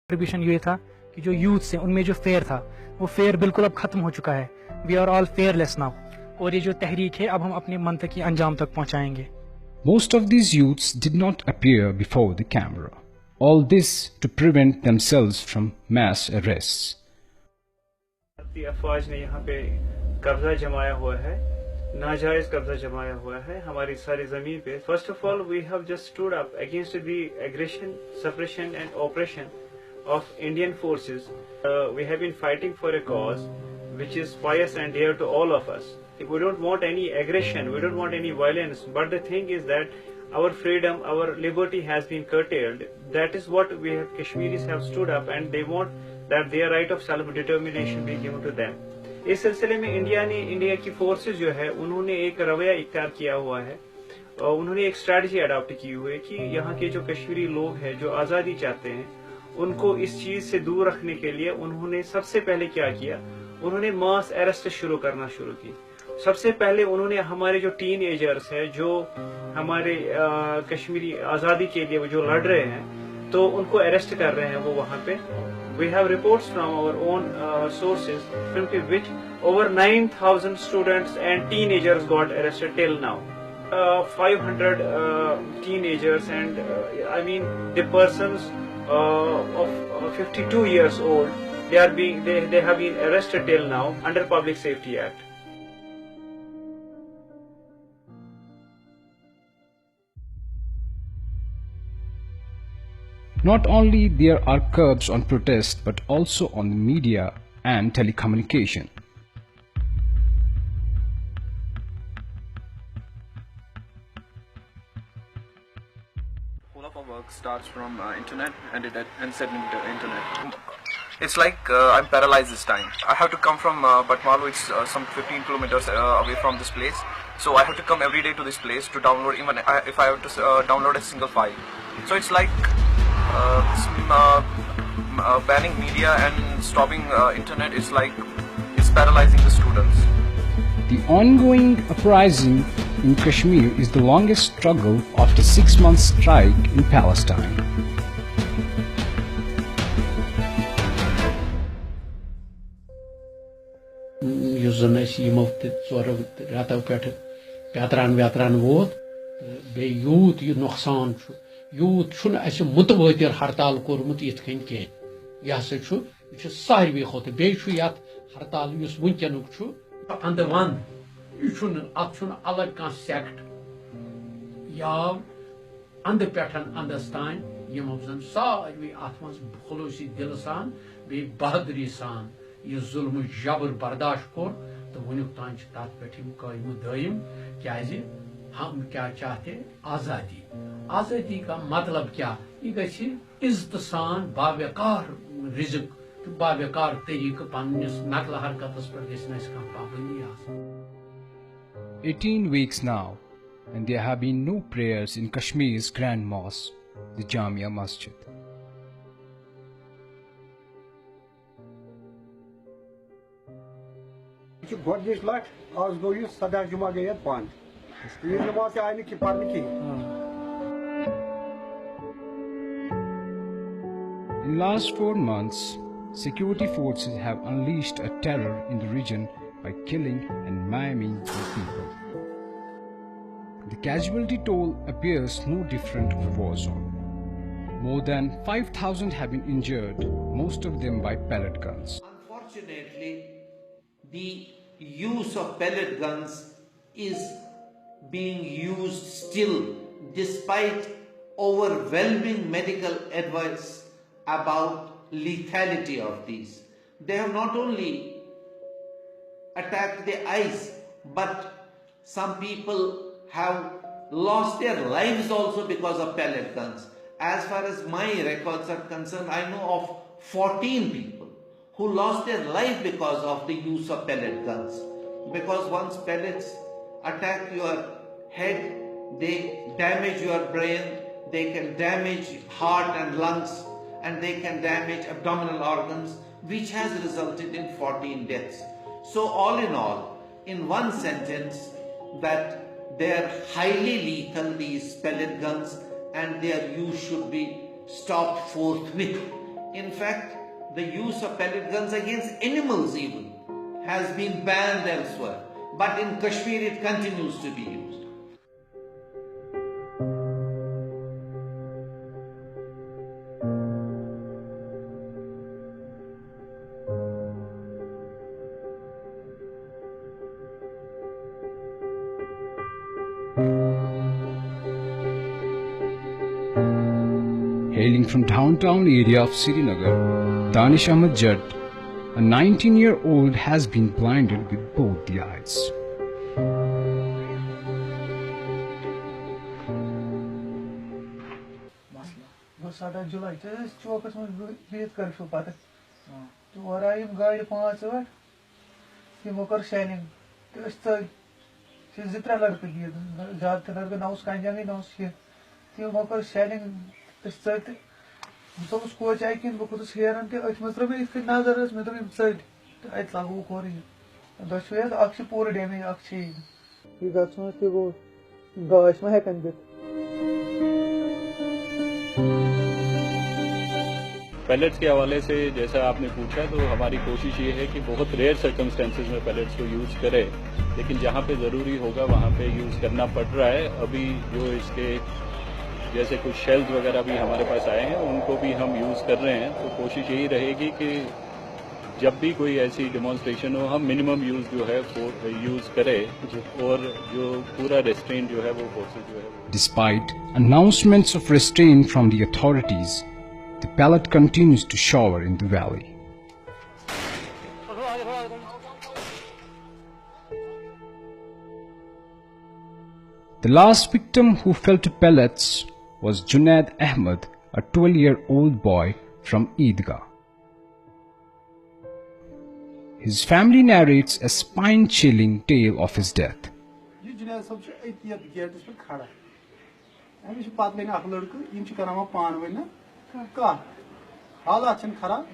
Contribution ये था कि जो यूथ हैं उनमें जो फेयर था वो फेयर बिल्कुल अब खत्म हो चुका है। We are all fearless now. और ये जो तहरीक है अब हम अपने मंतकी अंजाम तक पहुंचाएंगे। Most of these youths did not appear before the camera. All this to prevent themselves from mass arrests. अफवाज ने यहाँ पे कब्जा जमाया हुआ है, नाजायज कब्जा जमाया हुआ है हमारी सारी जमीन पे। First of all we have just stood up against the aggression, suppression and operation of Indian forces. We have been fighting for a cause which is pious and dear to all of us. We don't want any aggression, we don't want any violence, but the thing is that our freedom, our liberty has been curtailed. That is what we have, Kashmiris have stood up, and they want that their right of self-determination be given to them. इस सिलसिले में India की forces जो है उन्होंने एक रवैया इख्तियार किया हुआ है और उन्होंने एक स्ट्रैटेजी अडॉप्ट की हुई है कि यहाँ के जो कश्मीरी लोग हैं जो आज़ादी चाहते हैं उनको इस चीज से दूर रखने के लिए उन्होंने सबसे पहले क्या किया, उन्होंने मास अरेस्ट करना शुरू की। सबसे पहले उन्होंने हमारे जो टीन एजर्स है जो हमारे कश्मीरी आजादी के लिए जो लड़ रहे हैं तो उनको अरेस्ट कर रहे हैं वो वहां पे। We have reports from our own sources from which over 9,000 students and teenagers got arrested till now. 500 teenagers and I mean the persons of 52 years old, they have been arrested till now under Public Safety Act. Not only there are curbs on protest but also on the media and telecommunication. Work starts from internet and it ends at internet. It's like I'm paralyzed this time. I have to come from Batmalu, it's some 15 kilometers away from this place. So I have to come every day to this place to download, even if I have to download a single file. So it's like banning media and stopping internet is like it's paralyzing the students. The ongoing uprising in Kashmir is the longest struggle after 6 months strike in Palestine. Yus zan es yimo tzor rataw pet Petran wot be youth yu noksan chu youth shun es mutawtir hartal kormut yitken ke yasa chu chu sarvi khot be chu yat hartal yus wunkenuk chu and the one shun atshun alag kan sect ya and the pattern understand yimo zan sarvi atmans khulusi dilsan be bahadri san ये जुल्म जबर बर्दाश्त core तो वनुक तान तथ पे कायम दायम क्या हम क्या चाहते आज़ादी। आज़ादी का मतलब क्या, ये गछि इज्जत सान बावकार रिज़्क तो बावकार तरीक पन्निस नकल हरकतस पर गछि पाबंदी आसन। 18 weeks now and there have been no prayers in Kashmir's grand mosque, the Jamia Masjid. गोदनिश लट आज गो यह सदा जुमा गई बंद यह नमाज आय कि पढ़ In last 4 months, security forces have unleashed a terror in the region by killing and maiming the people. The casualty toll appears no different to a war zone. More than 5,000 have been injured, most of them by pellet guns. Unfortunately, the use of pellet guns is being used still despite overwhelming medical advice about lethality of these. They have not only attacked the eyes, but some people have lost their lives also because of pellet guns. As far as my records are concerned, I know of 14 people who lost their life because of the use of pellet guns. Because once pellets attack your head, they damage your brain, they can damage heart and lungs, and they can damage abdominal organs, which has resulted in 14 deaths. So all, in one sentence, that they are highly lethal, these pellet guns, and their use should be stopped forthwith. In fact, the use of pellet guns against animals even has been banned elsewhere. But in Kashmir it continues to be used. Hailing from downtown area of Srinagar, Danish Ahmed Judd, a 19-year-old has been blinded with both the eyes. वो 7 जुलाई चौकस में curfew पत और आई गाड़ी 5 वे तमो कर शैनिंग तो 2-3 लड़के दिए ज्यादा लड़के ना कंजंग ना तमो कर शैनिंग चट बस कोच आई कि बहुत हेरन तथ मे त्रुम इत नजर मे दोप चट तो अत लगो कोर दोशवेद अख पूरे डैमेज अख यह गो गो गाश मा हेकन दित पैलेट्स के हवाले से जैसा आपने पूछा तो हमारी कोशिश ये है कि बहुत रेयर सर्कमस्टेंसेस में पैलेट्स को यूज़ करें, लेकिन जहाँ पे ज़रूरी होगा वहाँ पे यूज़ करना पड़ रहा है। अभी जो इसके जैसे कुछ शेल्स वगैरह भी हमारे पास आए हैं उनको भी हम यूज़ कर रहे हैं। तो कोशिश यही रहेगी कि जब भी कोई ऐसी डेमोन्स्ट्रेशन हो हम मिनिमम यूज़ जो है वो यूज़ करें और जो पूरा रेस्ट्रेन जो है वो फोर्सेस जो है। Despite announcements of restraint from the authorities, the pellet continues to shower in the valley. The last victim who fell to pellets was Junaid Ahmed, a 12-year-old boy from Eidgah. His family narrates a spine-chilling tale of his death. Junaid सब gates पे खड़ा अमिस पत गई अख लड़कु इन करान पान one कह हालात खराब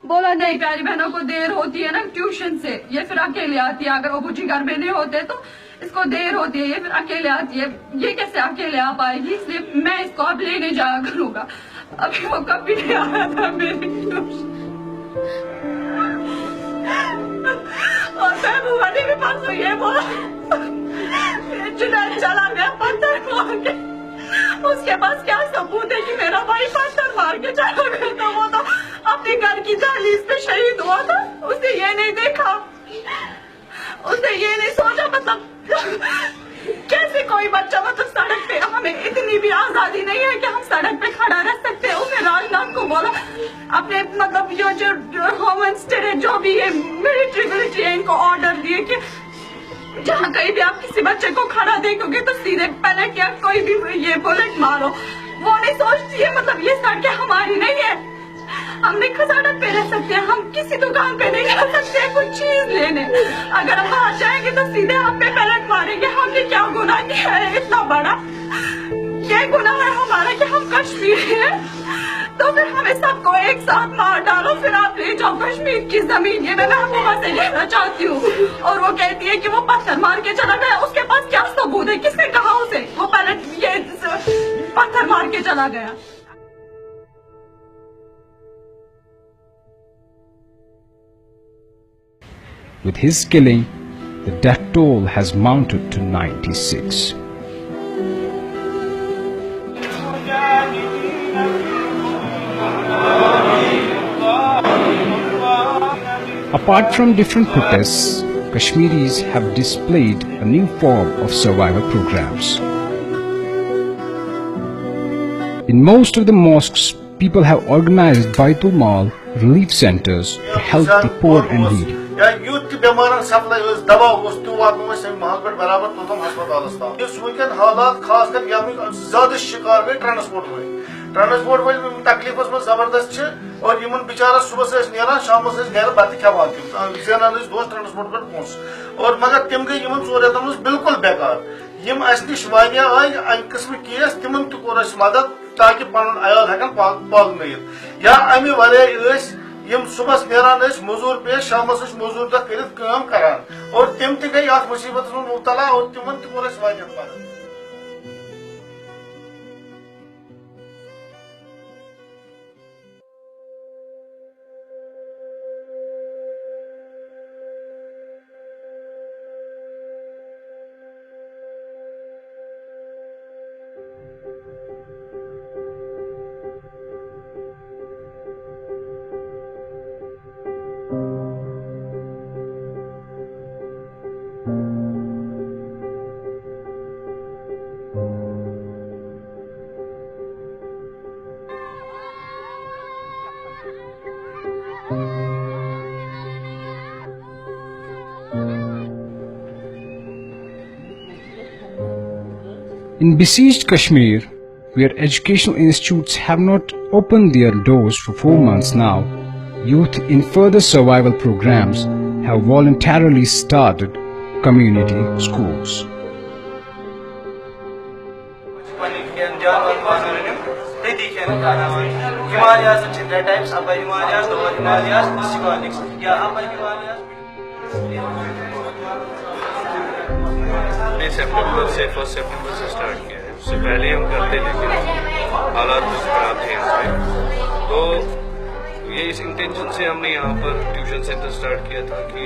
बोला नहीं प्यारी बहनों को देर होती है ना ट्यूशन से, ये फिर अकेले आती है। अगर अबूजी घर में नहीं होते तो इसको देर होती है, ये फिर अकेले आती है। ये कैसे अकेले आ पाएगी, इसलिए मैं इसको अब लेने जाया करूंगा। अभी वो कभी नहीं आया था मेरे ट्यूशन और महबूबा ने भी परसों ये बोला जुनैद चला गया पत्थर मार के। उसके पास क्या सबूत है कि मेरा भाई पत्थर मार के चला गया था? वो तो अपने घर की दहलीज पे शहीद हुआ था। उसने ये नहीं देखा, उसने ये नहीं सोचा मतलब कैसे कोई बच्चा मतलब सड़क पे, हमें इतनी भी आजादी नहीं है कि हम सड़क पे खड़ा रह सकते हैं। उसने राजनाथ को बोला अपने मतलब ये जो होम मिनिस्टर है जो भी है मिलिट्री है इनको ऑर्डर दिए कि जहाँ कहीं भी आप किसी बच्चे को खड़ा देखोगे तो सीधे पैलेट या कोई भी ये बुलेट मारो। वो नहीं सोचती है मतलब ये सड़कें हमारी नहीं है, हम नहीं सड़क पे रह सकते हैं, हम किसी दुकान पे नहीं जा सकते हैं कुछ चीज लेने। अगर हम बाहर जाएंगे तो सीधे हम पे पैलेट मारेंगे। हमने क्या गुनाह किया है इतना बड़ा? क्या गुनाह है हमारा कि हम कश्मीरी हैं? तो फिर हमें सबको एक साथ मार डालो, फिर आप ले जाओ कश्मीर की जमीन। ये मैं महबूबा से कहना चाहती हूँ। और वो कहती है कि वो पत्थर मार के चला गया, उसके पास क्या सबूत है? किसने कहा उसे वो पैलेट ये पत्थर मार के चला गया? With his killing, the death toll has mounted to 96. Apart from different protests, Kashmiris have displayed a new form of survival programs. In most of the mosques, people have organized Baitul Mal relief centers to help the poor and needy. या youth बीमार supply दवा महल पे बराबर तोतम हस्पताल वनकन हालात खास कर ज्यादा शिकार गई ट्रांसपोर्ट वल तकलीफ में जबरदस्त और इन बिचारा सुबह नान शाम घर बत खान जेनान दोस्त ट्रांसपोर्ट पे पोस और मगर तम गई इन 4 रेतन बिल्कुल बेकार। यम नश आय अमि किस्म केस तिमन तोर मदद ताकि पन अयाल हेकन पालनयत या अमि वर यम सुबह नान मजूर पे शाम मजूर तक कर और तम गई मुसीबत मुबतला और तिमन तोर मदद। In besieged Kashmir, where educational institutes have not opened their doors for 4 months now, youth in further survival programs have voluntarily started community schools. सितंबर से 1 सितंबर से स्टार्ट किया है। उससे पहले हम करते लेकिन हालात कुछ खराब थे यहाँ पे, तो ये इस इंटेंशन से हमने यहाँ पर ट्यूशन सेंटर स्टार्ट किया था कि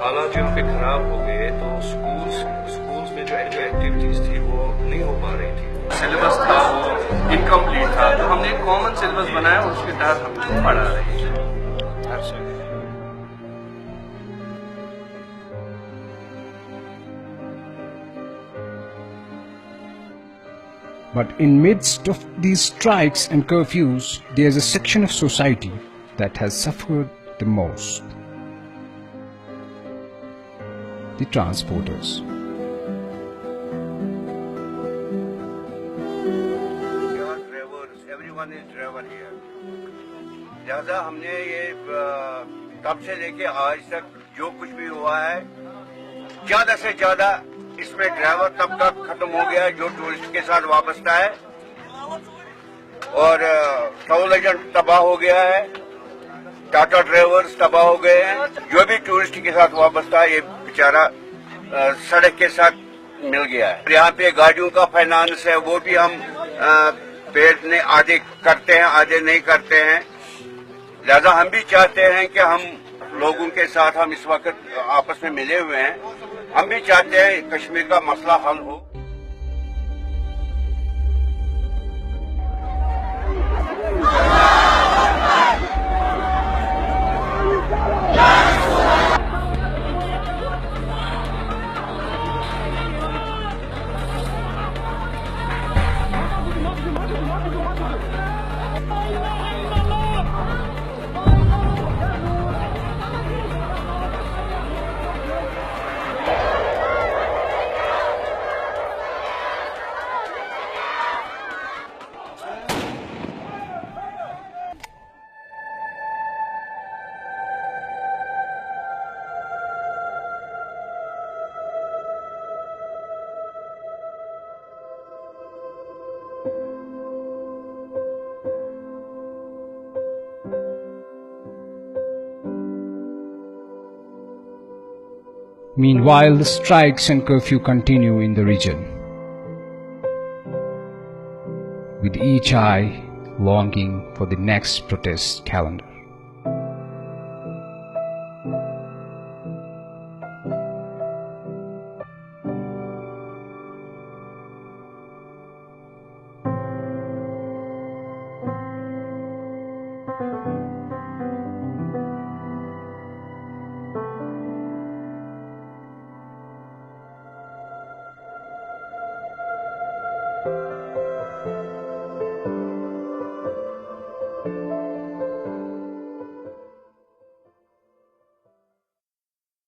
हालात यहाँ पे खराब हो गए तो स्कूल्स में जो एक्टिविटीज थी वो नहीं हो पा रही थी। सिलेबस था वो इनकम्प्लीट था, तो हमने एक कॉमन सिलेबस बनाया और उसके तहत हम पढ़ा रहे हैं। But in midst of these strikes and curfews, there is a section of society that has suffered the most. The transporters. Everyone is driver here. लिहाजा हमने ये तब से लेके आज तक जो कुछ भी हुआ है, ज्यादा से ज्यादा इसमें ड्राइवर तब तक खत्म हो गया जो टूरिस्ट के साथ वाबस्ता है, और ट्रैवल एजेंट तबाह हो गया है, टाटा ड्राइवर्स तबाह हो गए हैं। जो भी टूरिस्ट के साथ वाबस्ता है ये बेचारा सड़क के साथ मिल गया है। यहाँ पे गाड़ियों का फाइनेंस है वो भी हम पेड ने आधे करते हैं आधे नहीं करते हैं। लिहाजा हम भी चाहते हैं कि हम लोगों के साथ हम इस वक्त आपस में मिले हुए हैं, हम भी चाहते हैं कश्मीर का मसला हल हो। Meanwhile, the strikes and curfew continue in the region, with each eye longing for the next protest calendar.